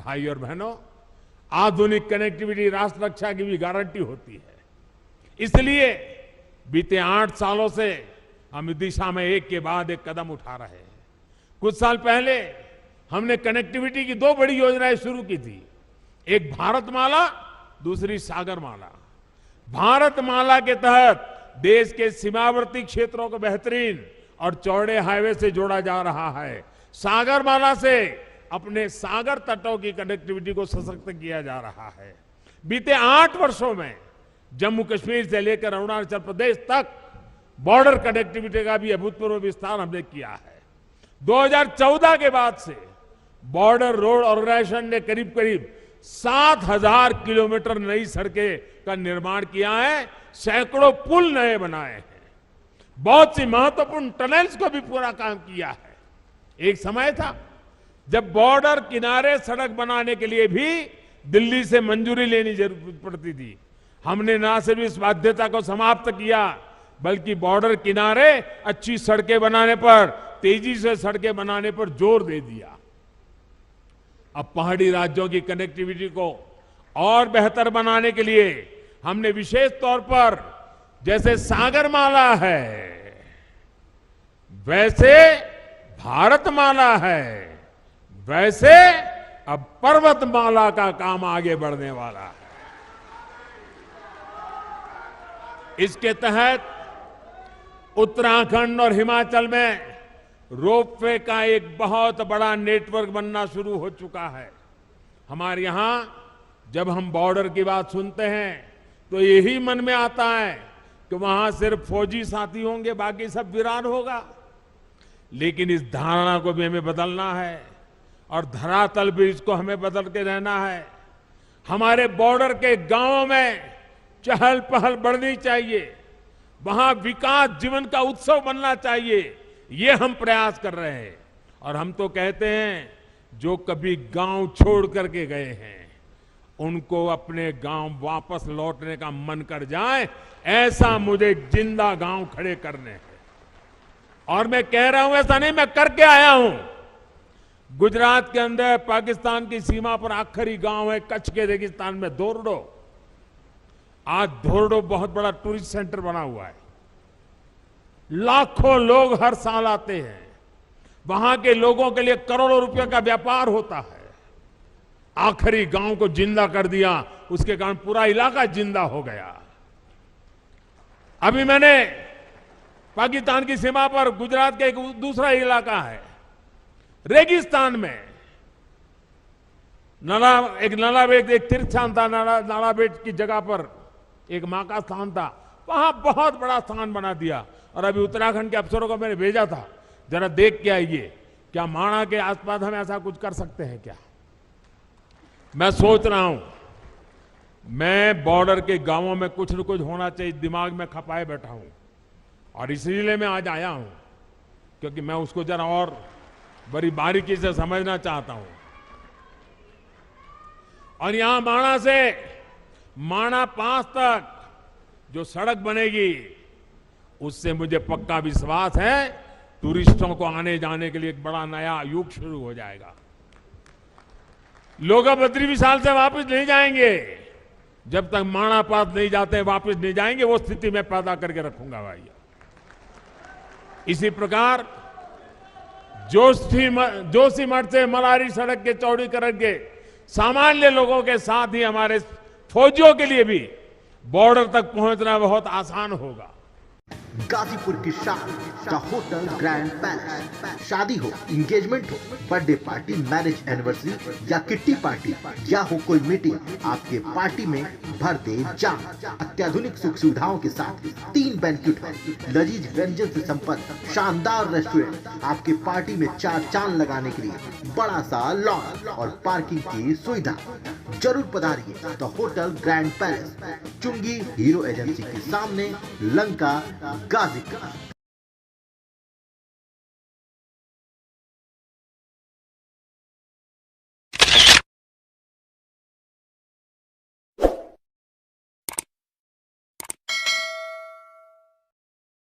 भाई और बहनों, आधुनिक कनेक्टिविटी राष्ट्र रक्षा की भी गारंटी होती है। इसलिए बीते 8 सालों से हम इस दिशा में एक के बाद एक कदम उठा रहे हैं। कुछ साल पहले हमने कनेक्टिविटी की 2 बड़ी योजनाएं शुरू की थी। एक भारतमाला, दूसरी सागरमाला। भारतमाला के तहत देश के सीमावर्ती क्षेत्रों को बेहतरीन और चौड़े हाईवे से जोड़ा जा रहा है। सागरमाला से अपने सागर तटों की कनेक्टिविटी को सशक्त किया जा रहा है। बीते 8 वर्षों में जम्मू कश्मीर से लेकर अरुणाचल प्रदेश तक बॉर्डर कनेक्टिविटी का भी अभूतपूर्व विस्तार हमने किया है। 2014 के बाद से बॉर्डर रोड ऑर्गेनाइजेशन ने करीब करीब 7,000 किलोमीटर नई सड़कें का निर्माण किया है, सैकड़ों पुल नए बनाए हैं, बहुत सी महत्वपूर्ण टनल्स को भी पूरा काम किया है। एक समय था जब बॉर्डर किनारे सड़क बनाने के लिए भी दिल्ली से मंजूरी लेनी जरूरत पड़ती थी। हमने न सिर्फ इस बाध्यता को समाप्त किया, बल्कि बॉर्डर किनारे अच्छी सड़कें बनाने पर, तेजी से सड़कें बनाने पर जोर दे दिया। अब पहाड़ी राज्यों की कनेक्टिविटी को और बेहतर बनाने के लिए हमने विशेष तौर पर, जैसे सागरमाला है वैसे भारतमाला है, वैसे अब पर्वतमाला का काम आगे बढ़ने वाला है। इसके तहत उत्तराखंड और हिमाचल में रोपवे का एक बहुत बड़ा नेटवर्क बनना शुरू हो चुका है। हमारे यहां जब हम बॉर्डर की बात सुनते हैं तो यही मन में आता है कि वहां सिर्फ फौजी साथी होंगे, बाकी सब वीरान होगा। लेकिन इस धारणा को भी हमें बदलना है और धरातल भी इसको हमें बदल के रहना है। हमारे बॉर्डर के गांवों में चहल पहल बढ़नी चाहिए, वहां विकास जीवन का उत्सव बनना चाहिए, ये हम प्रयास कर रहे हैं। और हम तो कहते हैं जो कभी गांव छोड़ करके गए हैं उनको अपने गांव वापस लौटने का मन कर जाए, ऐसा मुझे जिंदा गांव खड़े करने हैं। और मैं कह रहा हूं ऐसा नहीं, मैं करके आया हूं। गुजरात के अंदर पाकिस्तान की सीमा पर आखिरी गांव है कच्छ के रेगिस्तान में धोरडो। आज धोरडो बहुत बड़ा टूरिस्ट सेंटर बना हुआ है, लाखों लोग हर साल आते हैं, वहां के लोगों के लिए करोड़ों रुपए का व्यापार होता है। आखिरी गांव को जिंदा कर दिया, उसके कारण पूरा इलाका जिंदा हो गया। अभी मैंने पाकिस्तान की सीमा पर गुजरात का एक दूसरा इलाका है, रेगिस्तान में नालाबेट एक तीर्थ स्थान था, नालाबेट की जगह पर एक मां का स्थान था, वहां बहुत बड़ा स्थान बना दिया। और अभी उत्तराखंड के अफसरों को मैंने भेजा था, जरा देख के आइए क्या माणा के आसपास हम ऐसा कुछ कर सकते हैं क्या। मैं सोच रहा हूं, मैं बॉर्डर के गांवों में कुछ न कुछ होना चाहिए दिमाग में खपाए बैठा हूं, और इसीलिए मैं आज आया हूं क्योंकि मैं उसको जरा और बड़ी बारीकी से समझना चाहता हूं। और यहां माणा से माणा पास तक जो सड़क बनेगी उससे मुझे पक्का विश्वास है टूरिस्टों को आने जाने के लिए एक बड़ा नया युग शुरू हो जाएगा। लोग अब बद्री विशाल से वापस नहीं जाएंगे, जब तक माणा पास नहीं जाते वापस नहीं जाएंगे, वो स्थिति मैं पैदा करके रखूंगा भाई। इसी प्रकार जोशीमठ से मलारी सड़क के चौड़ीकरण के सामान्य लोगों के साथ ही हमारे फौजियों के लिए भी बॉर्डर तक पहुंचना बहुत आसान होगा। गाजीपुर की शान द होटल ग्रैंड पैलेस। शादी हो, इंगेजमेंट हो, बर्थडे पार्टी, मैरिज एनिवर्सरी या किट्टी पार्टी या हो कोई मीटिंग, आपके पार्टी में भर दे जाम। अत्याधुनिक सुख सुविधाओं के साथ 3 बैंक्वेट हॉल, लजीज व्यंजन से संपन्न शानदार रेस्टोरेंट, आपके पार्टी में 4 चांद लगाने के लिए बड़ा सा लॉन और पार्किंग की सुविधा। जरूर पधारिए द होटल ग्रैंड पैलेस, चुंगी हीरो एजेंसी के सामने, लंका, गाजीपुर।